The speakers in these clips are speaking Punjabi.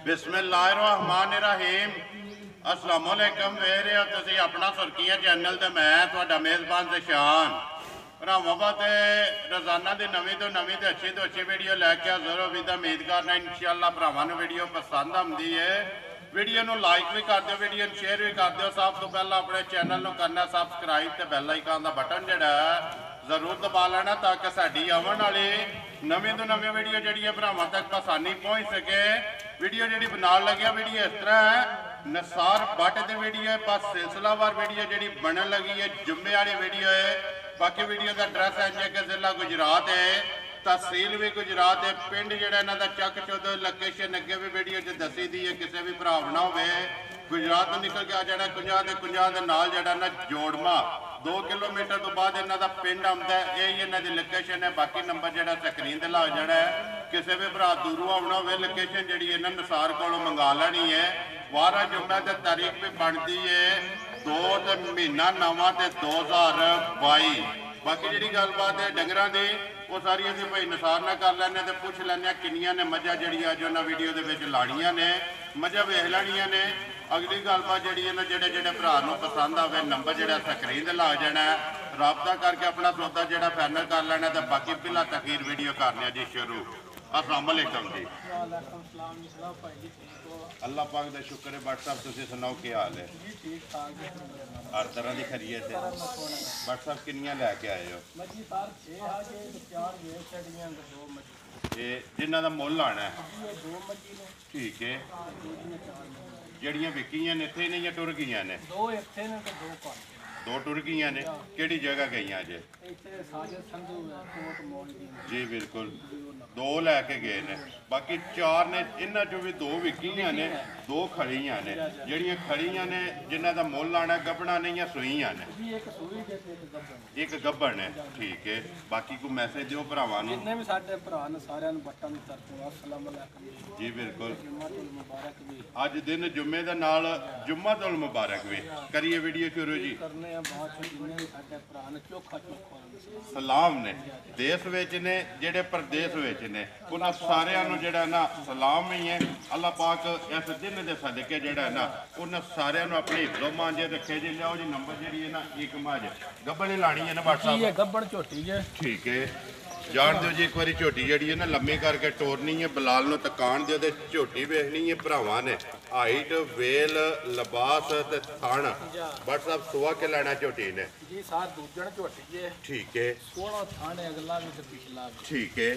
बिस्मिल्लाहिर्रहमानिर्रहीम अस्सलाम वालेकुम वेख रहे हो तुसीं अपना सुर्खियां चैनल ते मैं तुहाडा मेज़बान ज़शान भरावां ते रोज़ाना की नवीं तो अच्छी वीडियो लैके हाज़र हो। तो उम्मीद करना इंशाअल्लाह भरावां नूं वीडियो पसंद आती है। वीडियो नूं लाइक भी कर दो, वीडियो शेयर भी कर दो। सब तो पहला अपने चैनल नूं करना सबसक्राइब ते बैल आइकन का बटन जिहड़ा जरूर दबा लेना ताकि साडी आवन वाली नवीं तो नवीं वीडियो जिहड़ी है भरावां तक आसानी पहुँच सके। वीडियो जी बनाने लगे वीडियो इस तरह है निसार बट की वीडियो है, बस सिलसिलावार वीडियो जी बनने लगी है, जुम्मे वाली वीडियो है। बाकी वीडियो का एड्रैस है कि जिला गुजरात है, तहसील भी गुजरात है, पिंड जोड़ा इन्हों का चक चौधो लोकेशन अगे भी वीडियो च दसी दी है। किसी भी भरा ना हो गुजरात तो निकल के आ जाना कुंजा के नाल जड़ा ना जोड़मा 2 किलोमीटर तो बाद इन्हों का पिंड आता है, यही इन्हों की लोकेशन है। बाकी नंबर जो स्क्रीन पर लग जाना है। किसी भी भरा दूरों आना हो लोकेशन जी इन्होंने निसार को मंगा लेनी है। वारा जुम्मे की तारीख भी बनती है 2 महीना नवा 2022। बाकी जी गलबात है डंगर की वो सारी असं भाई निसार ना कर लैने तो पुछ लैने किनिया ने मझा जी अज उन्होंने वीडियो के लानिया ने मझा वेख लैनिया ने। अगली गलबात जी जोड़े जोड़े भरा पसंद आए नंबर जो स्क्रीन से लग जाना है, रबता करके अपना सौदा जो फाइनल कर लेना। तो बाकी पहला तखीर वीडियो करने जी शुरू। अस्सलाम वालेकुम जी। अल्लाह पाक का शुक्र है। बट साहब तुम सुनाओ क्या हाल है? हर तरह की खरीद है। बट साहब किनिया लैके आए हो? जिन्हों का मुल आना है ठीक है। जड़ियाँ विकिया ने इतने ने या टुर गई ने? दो टुर गई ने। कि जगह गई जे? जी बिल्कुल, 2 लैके गए ने। बाकी 4 ने, इन्हों चो भी 2 विकिया ने, 2 खड़िया ने। जड़ियाँ खड़िया ने जिन्हों का मुल आना गबना ने या सूईया ने? एक गब्बन है ठीक है। बाकी कोई मैसेज दो भरावां नूं? जी बिल्कुल, अज दिन जुम्मे दे नाल जुम्मतुल मुबारक भी करिए। वीडियो शुरू जी। सलाम ने देश विच ने जेडे प्रदेश विच ने उन्हां सारियां नूं जेड़ा ना सलाम ही है। अल्लाह पाक इस दिन दे सदके जेड़ा ना उन्हां सारियां नूं अपनी हिफ्ज़ो मांजे रखे जी। लियाओ जी नंबर जी है ना एक माज गब्बन ही लानी है ना व्हाट्सएप गब्बन झोटी है ठीक है। जान दो जी एक बार झोटी जी है ना लम्मी करके टोरनी है, बलाल नूं तकान दिओ ते झोटी वेखनी है। भरावां ने हाइट वेल लिबास ते थण व्हाट्सएप सुआ के लेना झोटी ने जी। साथ दूजण झोटी है ठीक है। सोहना थान है अगला भी ते पिछला भी ठीक है।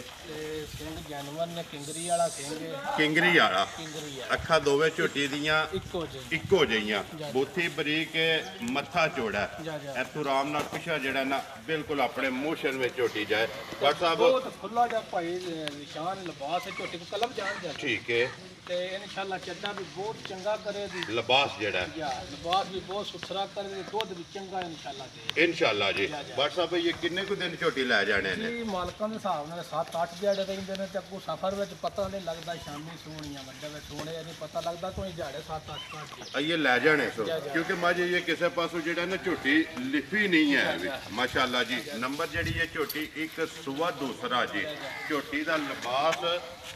सिंह जानवर ने किंगरी वाला सिंह है। किंगरी वाला अखा दोवे झोटी दियां इक्को जिहियां, बूथी बरीक मत्था चौड़ा इथों आराम नाल पिछा जेड़ा ना बिल्कुल अपने मोशन में झोटी जाए। बहुत खुला जा भाई निशान लिबास है झोटी को कलम जान जा ठीक है। ते इंशाल्लाह चड्डा भी बहुत चंगा करे दी लिबास जेड़ा लिबास भी बहुत सुथरा करे दी, दूध भी चंगा इंशाल्लाह जी। व्हाट्सएप ये किन्ने को दिन झोटी लै जाने ने? जी मालकां दे हिसाब नाल 7-8 दिहाड़े रहिंदे ने ते अगों सफर विच पता नहीं लगदा शामी सोहणियां वड्डे विच सोहणे नहीं पता लगदा कोई दिहाड़े 7-8 घंटे ये लै जाने सो क्योंकि मज ये किसी पासों जेड़ा ना झोटी लिफी नहीं है माशाल्लाह जी। नंबर जेड़ी है झोटी एक सुआ दूसरा जी। झोटी दा लिबास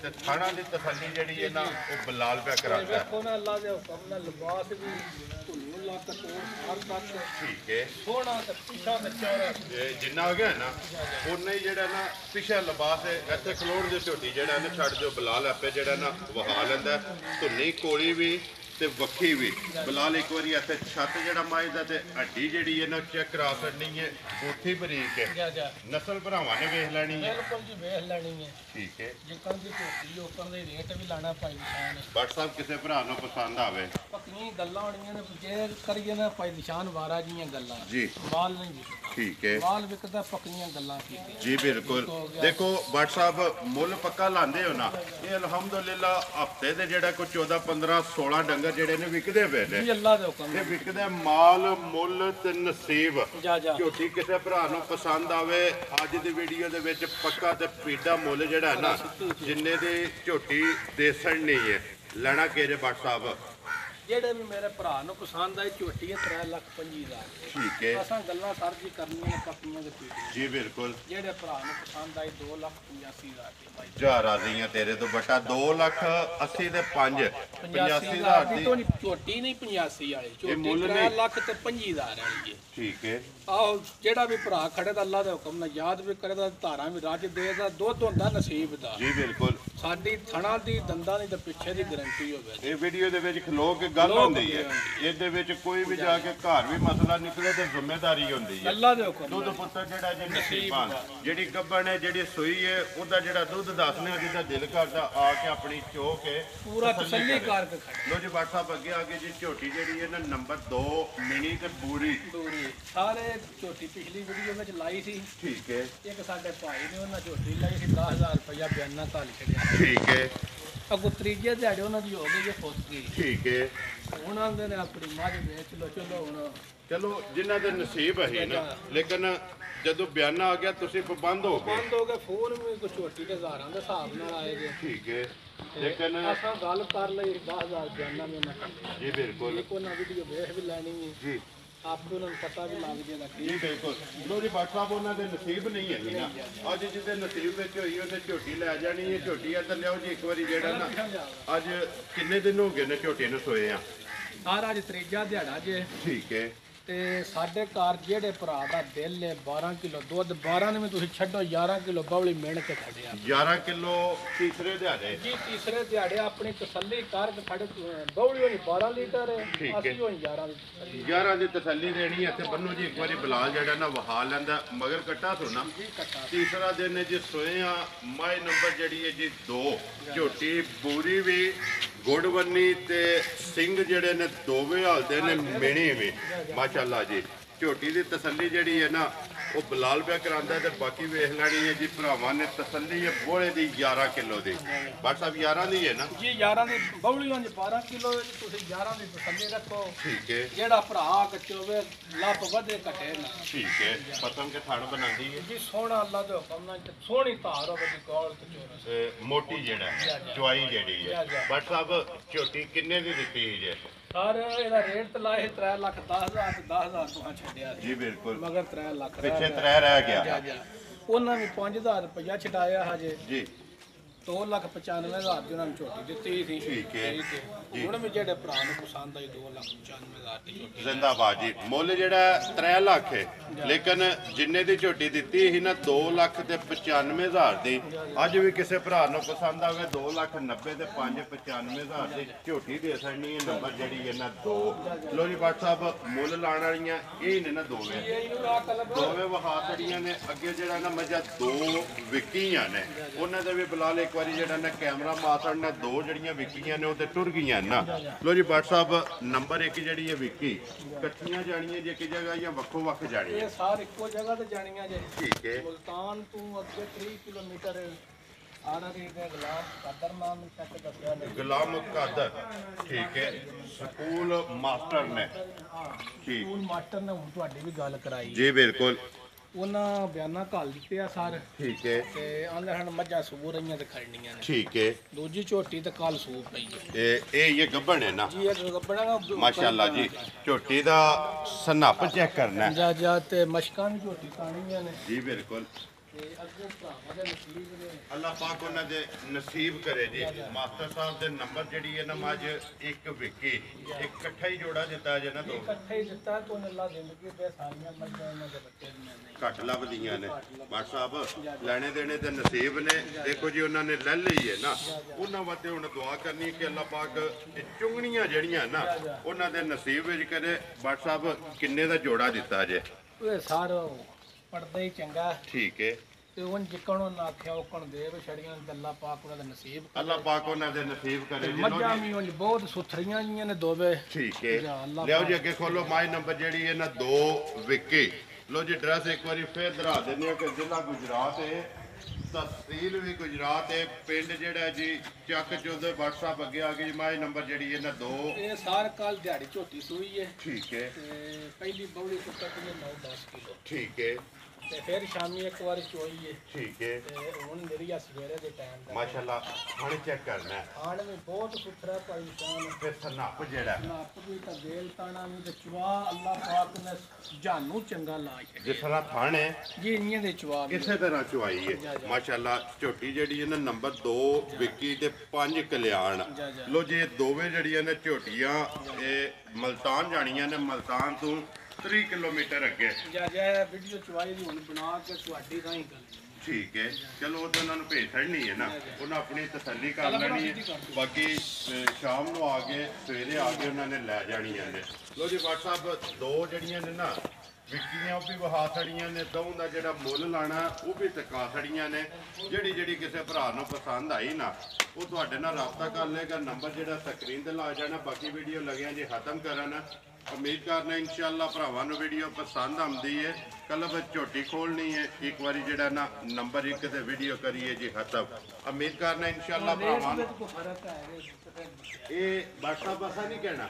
ते थाना दी तसल्ली जेड़ी है ना वो बलाल पे करांदा है। देखो ना अल्लाह दे हुक्म नाल लिबास भी धुल्ला कटोर हर तक ठीक है। सोहना ते पीछा ते चौड़ा जिन्ना हो गया ना उन्ना ही जेड़ा ना पिछा लिबास है। इत्थे खलोड़ दे झोटी जेड़ा ना छड्ड दिओ, बलाल आपे जेड़ा ना वहा लैंदा। धुन्नी कोली भी ते वक्खी भी बलाल एक बार इत्थे छत जेड़ा माइदा ते हड्डी जेड़ी है ना चेक करा छड्डनी है। बूथी बरीक है, नस्ल भरावां ने वेख लैनी है बिल्कुल जी वेख लैनी है ठीक है। जिकन दी झोटी ओकन दे रेट भी लाना भाई निशान व्हाट्सएप किसी भरा नूं पसंद आवे पक्कियां गल्लां होणियां ने जे करिए ना भाई निशान वारा जियां गल्लां जी माल नहीं विकदा ठीक है। माल विकदा पक्कियां गल्लां कीती जी बिल्कुल। देखो व्हाट्सएप मुल पक्का लांदे हो ना ये अल्हम्दुलिल्लाह हफ्ते दे जेड़ा कोई 14-15-16 डंगर जेड़े ने विकदे पे ने। अल्लाह दे हुक्म ते विकदे माल मुल ते नसीब। जा झोटी किसी भरा नूं पसंद आवे अज दी वीडियो दे विच पक्का ते पीड़ा मुल जेड़ा है ना जिन्ने दी झोटी देसन नहीं है लेना के जे व्हाट्सएप ਜਿਹੜੇ ਵੀ ਮੇਰੇ ਭਰਾ ਨੂੰ ਪਸੰਦ ਆਈ ਝੋਟੀ ਹੈ 3,25,000 ਠੀਕ ਹੈ ਅਸਾਂ ਗੱਲਾਂ ਸਰ ਜੀ ਕਰਨੀਆਂ ਨੇ ਪੱਕੀਆਂ ਦੇ ਪੀੜੀ ਜੀ ਬਿਲਕੁਲ ਜਿਹੜੇ ਭਰਾ ਨੂੰ ਪਸੰਦ ਆਈ 2,85,000 ਦੀ ਬਾਈ ਜਾ ਰਾਜ਼ੀਆਂ ਤੇਰੇ ਤੋਂ ਬਟਾ 2,80,000 ਦੇ 5 85,000 85,000 ਦੀ ਦੀ ਤੋਂ ਝੋਟੀ ਨਹੀਂ 85 ਵਾਲੀ ਝੋਟੀ ਮੁੱਲ 3 ਨਹੀਂ। ਲੱਖ ਤੇ 25,000 ਵਾਲੀ ਹੈ ਠੀਕ ਹੈ ਆਹੋ ਜਿਹੜਾ ਵੀ ਭਰਾ ਖੜੇ ਦਾ ਅੱਲਾ ਦੇ ਹੁਕਮ ਨਾਲ ਯਾਦ ਵੀ ਕਰੇ ਦਾ ਧਾਰਾਂ ਵੀ ਰੱਜ ਦੇ ਦਾ ਦੁੱਧ ਹੁੰਦਾ ਨਸੀਬ ਦਾ ਜੀ ਬਿਲਕੁਲ ਸਾਡੀ ਥਣਾ ਦੀ ਦੰਦਾਂ ਦੀ ਤੇ ਪਿੱਛੇ ਦੀ ਗਰੰਟੀ ਹੋਵੇ ਇਹ ਵੀਡੀਓ ਦੇ ਵਿੱਚ ਖਲੋ ਕੇ ਗੱਲ ਖਲੋ ਕੇ ਹੁੰਦੀ ਹੈ ਇਹਦੇ ਵਿੱਚ ਕੋਈ ਵੀ ਜਾ ਕੇ ਘਰ ਵੀ ਮਸਲਾ ਨਿਕਲੇ ਤੇ ਜ਼ਿੰਮੇਵਾਰੀ ਹੁੰਦੀ ਹੈ ਅੱਲਾ ਦੇ ਹੁਕਮ ਦੁੱਧ ਨਾਲ। ਪੁੱਤਰ ਜਿਹੜਾ ਜੇ ਨਸੀਬਾਂ ਜਿਹੜੀ ਗੱਬਣ ਹੈ ਜਿਹੜੀ ਸੂਈ ਹੈ ਉਹਦਾ ਜਿਹੜਾ ਦੁੱਧ ਦੱਸਨੇ ਆ ਜਿਹਦਾ ਦਿਲ ਕਰਦਾ ਆ ਕੇ ਆਪਣੀ ਚੋ ਕੇ ਪੂਰਾ ਤਸੱਲੀ ਕਰਕੇ ਖੜੇ ਲੋ ਜੀ WhatsApp ਅੱਗੇ ਆ ਗਈ ਜੀ ਝੋਟੀ ਜਿਹੜੀ ਹੈ ਨਾ ਨੰਬਰ 2 ਮਿਨੀ ਤੇ ਪੂਰੀ ਦੂਰੀ ਸਾਰੇ ਝੋਟੀ ਪਿਛਲੀ ਵੀਡੀਓ ਵਿੱਚ ਲਾਈ ਸੀ ਠੀਕ ਹੈ ਇੱਕ ਸਾਡੇ ਭਾਈ ਨੇ ਉਹਨਾਂ ਝੋਟੀ ਲਾਈ ਸੀ 10,000 ਰੁਪਇਆ ਬਿਆਨਾ ਘੱਲ ਛੜਿਆ ਠੀਕ ਹੈ ਅਗੋ ਤੀਜੇ ਦਿਹਾੜੇ ਉਹਨਾਂ ਦੀ ਹੋ ਗਈ ਜੇ ਫੁੱਟ ਗਈ ਠੀਕ ਹੈ ਹੁਣ ਆਂਦੇ ਨੇ ਆਪਣੀ ਮੱਝ ਵੇਚ ਲੋ ਚਲੋ ਹੁਣ ਚਲੋ ਜਿਨ੍ਹਾਂ ਦੇ ਨਸੀਬ ਹੈ ਨਾ ਲੇਕਿਨ ਜਦੋਂ ਬਿਆਨਾ ਆ ਗਿਆ ਤੁਸੀਂ ਪਾਬੰਦ ਹੋ ਗਏ ਬੰਦ ਹੋ ਗਏ ਫੋਨ ਵੀ ਕੋਈ ਝੋਟੀ ਦੇ ਹਜ਼ਾਰਾਂ ਦੇ ਹਿਸਾਬ ਨਾਲ ਆਏ ਜੇ ਠੀਕ ਹੈ ਲੇਕਿਨ ਅਸਾਂ ਗੱਲ ਕਰ ਲਈ 10,000 ਬਿਆਨਾ ਵੀ ਉਹਨਾਂ ਕਰ ਜੀ ਬਿਲਕੁਲ ਇੱਕ ਉਹਨਾਂ ਵੀਡੀਓ ਵੇਖ ਵੀ ਲੈਣੀ ਹੈ ਜੀ ਆਪੇ ਉਹਨਾਂ ਨੂੰ ਪਤਾ ਵੀ ਲੱਗ ਜਾਏਗਾ ਕਿ ਜੀ ਬਿਲਕੁਲ ਲੋ ਜੀ WhatsApp ਉਹਨਾਂ ਦੇ ਨਸੀਬ ਨਹੀਂ ਹੈਗੀ ਨਾ ਅੱਜ ਜਿਹਦੇ ਨਸੀਬ ਵਿੱਚ ਹੋਈ ਉਹਨੇ ਝੋਟੀ ਲੈ ਜਾਣੀ ਹੈ ਝੋਟੀ ਇੱਧਰ ਲਿਆਓ ਜੀ ਇੱਕ ਵਾਰੀ ਜਿਹੜਾ ਨਾ ਅੱਜ ਕਿੰਨੇ ਦਿਨ ਹੋ ਗਏ ਨੇ ਝੋਟੀ ਨੂੰ ਸੋਏ ਆ ਸਾਰਾ ਅੱਜ ਤੀਜਾ ਦਿਹਾੜਾ ਜੇ ਠੀਕ ਹੈ ਤੇ ਸਾਡੇ ਘਰ ਜਿਹੜੇ ਭਰਾ ਦਾ ਦਿਲ ਹੈ 12 ਕਿਲੋ ਦੁੱਧ 12 ਨੇ ਵੀ ਤੁਸੀਂ ਛੱਡੋ 11 ਕਿਲੋ ਬੌਲੀ ਮਿਣ ਕੇ ਖੜਿਆ 11 ਕਿਲੋ ਤੀਸਰੇ ਦਿਹਾੜੇ ਜੀ ਤੀਸਰੇ ਦਿਹਾੜੇ ਆਪਣੀ ਤਸੱਲੀ ਕਰਕੇ ਖੜੇ ਬੌਲੀ ਹੋਣੀ 12 ਲੀਟਰ ਹੈ ਠੀਕ ਹੈ। ਅਸੀਂ ਹੋਣੀ 11 ਦੀ ਤਸੱਲੀ 11 ਦੀ ਤਸੱਲੀ ਦੇਣੀ ਹੈ ਤੇ ਬੰਨੋ ਜੀ ਇੱਕ ਵਾਰੀ ਬਲਾਲ ਜਿਹੜਾ ਨਾ ਵਹਾ ਲੈਂਦਾ ਮਗਰ ਕੱਟਾ ਸੋਨਾ ਜੀ ਕੱਟਾ ਤੀਸਰਾ ਦਿਨ ਹੈ ਜੀ ਸੋਏ ਆ ਮਾਈ ਨੰਬਰ ਜਿਹੜੀ ਹੈ ਜੀ 2 ਝੋਟੀ ਬੂਰੀ ਵੀ ਗੁੜਵੰਨੀ ਤੇ ਸਿੰਘ ਜਿਹੜੇ ਨੇ ਦੋਵੇਂ ਹਾਲਦੇ ਨੇ ਮਿਣੀ ਵੀ ਮਾਸ਼ਾਅੱਲਾ ਜੀ ਝੋਟੀ ਦੀ ਤਸੱਲੀ ਜਿਹੜੀ ਹੈ ਨਾ ਉਹ ਬਲਾਲ ਪਿਆ ਕਰਾਂਦਾ ਤੇ ਬਾਕੀ ਵੇਖ ਲੈਣੀ ਹੈ ਜੀ ਭਰਾਵਾਂ ਨੇ ਤਸੱਲੀ ਹੈ ਬੋਲੇ ਦੀ 11 ਕਿਲੋ ਦੀ WhatsApp 11 ਦੀ ਹੈ ਨਾ ਜੀ 11 ਦੀ ਬੌਲੀ ਹੋਣੀ 12 ਕਿਲੋ ਵਿੱਚ ਤੁਸੀਂ 11 ਦੀ ਤਸੱਲੀ ਰੱਖੋ ਠੀਕ ਹੈ ਜਿਹੜਾ ਭਰਾ ਕਚੋਵੇ ਲੱਭ ਵਧੇ ਘਟੇ ਨਾ ਠੀਕ ਹੈ ਪਤੰਗ ਕੇ ਥਣ ਬਣਾਉਂਦੀ ਹੈ ਜੀ ਸੋਹਣਾ ਅੱਲਾ ਦੇ ਹੁਕਮ ਨਾਲ ਤੇ ਸੋਹਣੀ ਧਾਰ ਹੋਵੇ ਦੀ ਕੋਲ ਕਚੋਰਸ ਮੋਟੀ ਜਿਹੜਾ ਚੁਆਈ ਜਿਹੜੀ ਹੈ WhatsApp ਝੋਟੀ ਕਿੰਨੇ ਦੀ ਦਿੱਤੀ ਹੈ ਜੀ ਸਰ ਇਹਦਾ ਰੇਟ ਤੇ ਲਾਏ 3,10,000 ਤੇ 10,000 ਤੋਂ ਛੱਡਿਆ ਸੀ ਜੀ ਬਿਲਕੁਲ ਮਗਰ 3 ਲੱਖ ਪਿੱਛੇ ਤਰੇ ਰਹਿ ਗਿਆ ਉਹਨਾਂ ਵੀ 5,000 ਰੁਪਇਆ ਛਡਾਇਆ ਹਜੇ ਜੀ 2,95,000 ਦੀ ਉਹਨਾਂ ਨੂੰ ਝੋਟੀ ਦਿੱਤੀ ਸੀ ਠੀਕ ਹੈ। ਹੁਣ ਵੀ ਜਿਹੜੇ ਭਰਾ ਨੂੰ ਪਸੰਦ ਆਈ 2,95,000 ਦੀ ਝੋਟੀ ਜ਼ਿੰਦਾਬਾਦ ਜੀ ਮੁੱਲ ਜਿਹੜਾ 3 ਲੱਖ ਹੈ ਲੇਕਿਨ ਜਿੰਨੇ ਦੀ ਝੋਟੀ ਦਿੱਤੀ ਸੀ ਨਾ 2,95,000 ਦੀ ਅੱਜ ਵੀ ਕਿਸੇ ਭਰਾ ਨੂੰ ਪਸੰਦ ਆਵੇ 2,90,000 ਤੇ 5,95,000 ਦੀ ਝੋਟੀ ਦੇ ਸਕਣੀ ਹੈ ਨੰਬਰ ਜਿਹੜੀ ਹੈ ਨਾ 2 ਲੋ ਜੀ WhatsApp ਮੁੱਲ ਲਾਣ ਵਾਲੀਆਂ ਇਹ ਨੇ ਨਾ ਦੋਵੇਂ ਇਹਨੂੰ ਆ ਕਲਬ ਦੋਵੇਂ ਵਹਾ ਤੜੀਆਂ ਨੇ ਅੱਗੇ ਜਿਹੜਾ ਨਾ ਮੱਝਾਂ 2 ਵਿਕੀਆਂ ਨੇ ਉਹਨਾਂ ਦੇ ਵੀ ਬੁਲਾ ਲੈ ਇੱਕ ਵਾਰੀ ਜਿਹੜਾ ਨਾ ਕੈਮਰਾ ਮਾਸੜ ਨੇ 2 ਜਿਹੜੀਆਂ ਵਿਕੀਆਂ ਨੇ ਉਹ ਤੇ ਟੁਰ ਗਈਆਂ ਨਾ ਲੋ ਜੀ WhatsApp ਨੰਬਰ 1 ਜਿਹੜੀ ਹੈ ਵਿਕੀ ਇਕੱਠੀਆਂ ਜਾਣੀਆਂ ਜੇ ਕਿ ਜਗ੍ਹਾ ਜਾਂ ਵੱਖੋ ਵੱਖ ਜਾਣੀਆਂ ਇਹ ਸਾਰ ਇੱਕੋ ਜਗ੍ਹਾ ਤੇ ਜਾਣੀਆਂ ਜੇ ਠੀਕ ਹੈ ਮੁਲਤਾਨ ਤੋਂ ਅੱਗੇ 3 ਕਿਲੋਮੀਟਰ ਆੜਾ ਦੇ ਗੁਲਾਮ ਕਾਦਰ ਨਾਮ ਤੱਕ ਦੱਸਿਆ ਨੇ ਗੁਲਾਮ ਕਾਦਰ ਠੀਕ ਹੈ ਸਕੂਲ ਮਾਸਟਰ ਨੇ ਠੀਕ ਸਕੂਲ ਮਾਸਟਰ ਨੇ ਹੁਣ ਤੁਹਾਡੀ ਵੀ ਗੱਲ ਕਰਾਈ ਜੀ ਬਿਲਕੁਲ ਉਹਨਾਂ ਬਿਆਨਾ ਘੱਲ ਦਿੱਤੇ ਆ ਸਰ ਠੀਕ ਹੈ ਤੇ ਆਂਦੇ ਹਨ ਮੱਝਾਂ ਸੂ ਰਹੀਆਂ ਤੇ ਖੜਨੀਆਂ ਨੇ ਠੀਕ ਹੈ ਦੂਜੀ ਝੋਟੀ ਤੇ ਕੱਲ ਸੂਪ ਪਈ ਹੈ ਇਹ ਗੱਭਣ ਹੈ ਨਾ ਜੀ ਇਹ ਗੱਬੜਾ ਮਾਸ਼ਾਅੱਲਾ ਜੀ ਝੋਟੀ ਦਾ ਸਨੱਪ ਚੈੱਕ ਕਰਨਾ ਹੈ। ਜਾ ਤੇ ਮਸ਼ਕਾਂ ਦੀ ਝੋਟੀ ਪਾਣੀਆਂ ਨੇ ਜੀ ਬਿਲਕੁਲ ਤੇ ਅੱਗੇ ਭਰਾਵਾਂ ਦੇ ਨਸੀਬ ਨੇ ਅੱਲਾਹ ਪਾਕ ਉਹਨਾਂ ਦੇ ਨਸੀਬ ਕਰੇ ਜੀ ਮਾਸਟਰ ਸਾਹਿਬ ਦੇ ਨੰਬਰ ਜਿਹੜੀ ਹੈ ਨਾ ਮੱਝ ਇੱਕ ਵਿਕੀ ਇੱਕ ਇਕੱਠਾ ਹੀ ਜੋੜਾ ਦਿੱਤਾ ਜੇ ਨਾ ਦੋ ਇਕੱਠੇ ਹੀ ਦਿੱਤਾ ਤੋਂ ਅੱਲਾ ਜ਼ਿੰਦਗੀ ਤੇ ਸਾਰੀਆਂ ਮੱਝਾਂ ਇਹਨਾਂ ਦੇ ਬੱਚੇ ਦੀਆਂ ਨਹੀਂ ਘੱਟ ਲੱਭਦੀਆਂ ਨੇ ਮਾਸਟਰ ਸਾਹਿਬ ਲੈਣੇ ਦੇਣੇ ਤੇ ਨਸੀਬ ਨੇ ਦੇਖੋ ਜੀ ਉਹਨਾਂ ਨੇ ਲੈ ਲਈ ਹੈ ਨਾ ਉਹਨਾਂ ਵਾਸਤੇ ਹੁਣ ਦੁਆ ਕਰਨੀ ਕਿ ਅੱਲਾਹ ਪਾਕ ਇਹ ਚੁੰਗਣੀਆਂ ਜਿਹੜੀਆਂ ਨਾ ਉਹਨਾਂ ਦੇ ਨਸੀਬ ਵਿੱਚ ਕਰੇ ਮਾਸਟਰ ਸਾਹਿਬ ਕਿੰਨੇ ਦਾ ਜੋੜਾ ਦਿੱਤਾ ਜੇ ਇਹ ਸਾਰਾ ਪੜਦਾ ਹੀ ਚੰਗਾ ਠੀਕ ਹੈ ਤੇ ਉਹ ਜਿੱਕਣ ਉਹਨਾਂ ਆਖਿਆ ਉਹ ਦੇ ਛੜੀਆਂ ਗੱਲਾਂ ਪਾਕ ਉਹਨਾਂ ਦਾ ਨਸੀਬ ਅੱਲਾਹ ਪਾਕ ਉਹਨਾਂ ਦੇ ਨਸੀਬ ਕਰੇ ਜੀ ਲਓ ਮੱਝਾਂ ਜੀ ਵੀ ਉਂਝ ਬਹੁਤ ਸੁਥਰੀਆਂ ਜੀਆਂ ਨੇ ਦੋਵੇਂ ਠੀਕ ਹੈ ਜਾਂ ਅੱਲਾਹ ਲਿਆਓ ਜੀ ਅੱਗੇ ਖੋਲੋ ਮਾਈ ਨੰਬਰ ਜਿਹੜੀ ਹੈ ਨਾ 2 ਵਿਕੀ ਲੋ ਜੀ ਐਡਰੈਸ ਇੱਕ ਵਾਰੀ ਫੇਰ ਦਰਾ ਦਿੰਦੇ ਆ ਕਿ ਜ਼ਿਲ੍ਹਾ ਗੁਜਰਾਤ ਹੈ ਤਹਿਸੀਲ ਵੀ ਗੁਜਰਾਤ ਹੈ ਪਿੰਡ ਜਿਹੜਾ ਹੈ ਜੀ ਚੱਕ ਚੋਦੇ WhatsApp ਅੱਗੇ ਆ ਗਈ ਮਾਈ ਨੰਬਰ ਜਿਹੜੀ ਹੈ ਨਾ 2 ਇਹ ਸਾਰ ਕਾਲ ਦਿਹਾੜੀ ਝੋਟੀ ਸੂਈ ਹੈ ਠੀਕ ਹੈ ਤੇ ਪਹਿਲੀ ਬੌਲੀ ਤੋਂ ਤੱਕ 9-10 ਕਿਲੋ ਠੀਕ ਹੈ ਤੇ ਫਿਰ ਸ਼ਾਮੀ ਇੱਕ ਵਾਰ ਚੋਈਏ ਠੀਕ ਹੈ ਤੇ ਹੁਣ ਨਿਰੀਆ ਸਵੇਰੇ ਦੇ ਟਾਈਮ ਦਾ ਮਾਸ਼ਾਅੱਲਾ ਹੁਣ ਚੈੱਕ ਕਰਨਾ ਹੈ। ਖਾਣ ਵੀ ਬਹੁਤ ਸੁਥਰਾ ਭਾਈ ਸ਼ਾਨ ਫਿਰ ਸਨੱਪ ਜਿਹੜਾ ਨੱਪ ਵੀ ਤਾਂ ਵੇਲ ਤਾਣਾ ਵੀ ਤੇ ਚਵਾ ਅੱਲਾਹ ਪਾਕ ਨੇ ਜਾਨੂ ਚੰਗਾ ਲਾ ਛੱਡਿਆ ਜਿਸ ਤਰ੍ਹਾਂ ਥਣ ਹੈ ਜੀ ਇੰਨੀਆਂ ਦੇ ਚਵਾ ਵੀ ਕਿਸੇ ਤਰ੍ਹਾਂ ਚੁਆਈ ਹੈ ਮਾਸ਼ਾਅੱਲਾ। ਝੋਟੀ ਜਿਹੜੀ ਹੈ ਨਾ ਨੰਬਰ 2 ਵਿੱਕੀ ਤੇ 5 ਕਲਿਆਣ। ਲੋ ਜੀ ਇਹ ਦੋਵੇਂ ਜਿਹੜੀਆਂ ਨੇ ਝੋਟੀਆਂ ਇਹ ਮਲਤਾਨ ਜਾਣੀਆਂ ਨੇ, ਮਲਤਾਨ ਤੋਂ 3 ਕਿਲੋਮੀਟਰ ਅੱਗੇ। ਜਾ ਵੀਡੀਓ ਚਵਾਈ ਦੀ ਹੁਣ ਬਣਾ ਕੇ ਤੁਹਾਡੀ ਤਾਂ ਹੀ ਗੱਲ ਠੀਕ ਹੈ ਚਲੋ ਉਹ ਤਾਂ ਉਹਨਾਂ ਨੂੰ ਭੇਜ ਛੱਡਣੀ ਹੈ ਨਾ, ਉਹਨਾਂ ਆਪਣੀ ਤਸੱਲੀ ਕਰ ਲੈਣੀ ਹੈ। ਬਾਕੀ ਸ਼ਾਮ ਨੂੰ ਆ ਕੇ ਸਵੇਰੇ ਆ ਕੇ ਉਹਨਾਂ ਨੇ ਲੈ ਜਾਣੀਆਂ ਨੇ। ਲੋ ਜੀ WhatsApp ਦੋ ਜਿਹੜੀਆਂ ਨੇ ਨਾ ਵਿਕੀਆਂ ਉਹ ਵੀ ਵਹਾ ਛੜੀਆਂ ਨੇ, ਦਊਂ ਦਾ ਜਿਹੜਾ ਮੁੱਲ ਲਾਣਾ ਉਹ ਵੀ ਚੁਕਾ ਛੜੀਆਂ ਨੇ। ਜਿਹੜੀ ਕਿਸੇ ਭਰਾ ਨੂੰ ਪਸੰਦ ਆਈ ਨਾ ਉਹ ਤੁਹਾਡੇ ਨਾਲ ਰਾਬਤਾ ਕਰ ਲੇਗਾ। ਨੰਬਰ ਜਿਹੜਾ ਸਕਰੀਨ ਤੇ ਲਾ ਜਾਣਾ। ਬਾਕੀ ਵੀਡੀਓ ਲੱਗਿਆ ਜੇ ਖਤਮ ਕਰਨ। ਉਮੀਦ ਕਰਨਾ ਇਨਸ਼ਾਅੱਲਾ ਭਰਾਵਾਂ ਨੂੰ ਵੀਡੀਓ ਪਸੰਦ ਆਉਂਦੀ ਹੈ। ਕੱਲ ਬਸ ਝੋਟੀ ਖੋਲਣੀ ਹੈ ਇੱਕ ਵਾਰੀ ਜਿਹੜਾ ਨਾ ਨੰਬਰ 1 ਤੇ ਵੀਡੀਓ ਕਰੀਏ ਜੀ ਖਤਮ। ਉਮੀਦ ਕਰਨਾ ਇਨਸ਼ਾਅੱਲਾ ਭਰਾਵਾਂ ਨੂੰ ਇਹ ਬਾਟਾ ਬਸਾ ਨਹੀਂ ਕਹਿਣਾ,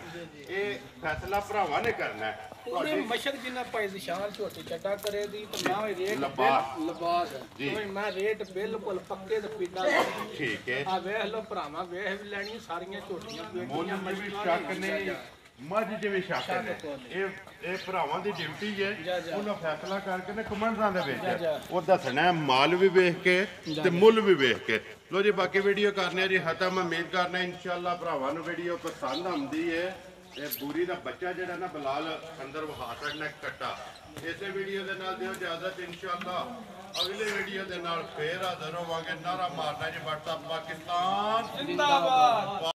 ਇਹ ਫੈਸਲਾ ਭਰਾਵਾਂ ਨੇ ਕਰਨਾ ਹੈ। ਪੂਰੇ ਮਸ਼ਕ ਜਿੰਨਾ ਭਾਈ ਨਿਸ਼ਾਨ ਝੋਟੀ ਚੱਡਾ ਕਰੇ ਦੀ ਤੇ ਨਾ ਰੇਟ ਲਬਾਸ ਜੀ ਮੈਂ ਰੇਟ ਬਿਲਕੁਲ ਪੱਕੇ ਤੇ ਪੀਡਾ ਠੀਕ ਹੈ। ਆ ਵੇਖ ਲੋ ਭਰਾਵਾਂ ਵੇਖ ਵੀ ਲੈਣੀ ਸਾਰੀਆਂ ਝੋਟੀਆਂ ਮੁੱਲ ਦੀ ਵੀ ਸ਼ੱਕ ਨਹੀਂ, ਮੱਝ ਦੇ ਵੀ ਸ਼ੱਕ ਨਹੀਂ। ਇਹ ਭਰਾਵਾਂ ਦੀ ਡਿਊਟੀ ਹੈ, ਉਹਨਾਂ ਫੈਸਲਾ ਕਰਕੇ ਨੇ ਕਮੈਂਟਾਂ ਦੇ ਵਿੱਚ ਉਹ ਦੱਸਣਾ ਮਾਲ ਵੀ ਵੇਖ ਕੇ ਤੇ ਮੁੱਲ ਵੀ ਵੇਖ ਕੇ। ਲੋ ਜੀ ਬਾਕੀ ਵੀਡੀਓ ਕਰਨੇ ਜੀ ਖਤਮ। ਉਮੀਦ ਕਰਨਾ ਇਨਸ਼ਾਅੱਲਾ ਭਰਾਵਾਂ ਨੂੰ ਵੀਡੀਓ ਪਸੰਦ ਆਉਂਦੀ ਹੈ। ਇਹ ਬੂਰੀ ਦਾ ਬੱਚਾ ਜਿਹੜਾ ਨਾ ਬਲਾਲ ਅੰਦਰ ਵਹਾ ਛੱਡਣਾ ਕੱਟਾ। ਇਸੇ ਵੀਡੀਓ ਦੇ ਨਾਲ ਦਿਓ ਇਜਾਜ਼ਤ। ਇਨਸ਼ਾਅੱਲਾ ਅਗਲੇ ਵੀਡੀਓ ਦੇ ਨਾਲ ਫੇਰ ਹਾਜ਼ਰ ਹੋਵਾਂਗੇ। ਨਾਰਾ ਮਾਰਨਾ ਜੀ WhatsApp ਪਾਕਿਸਤਾਨ ਜ਼ਿੰਦਾਬਾਦ।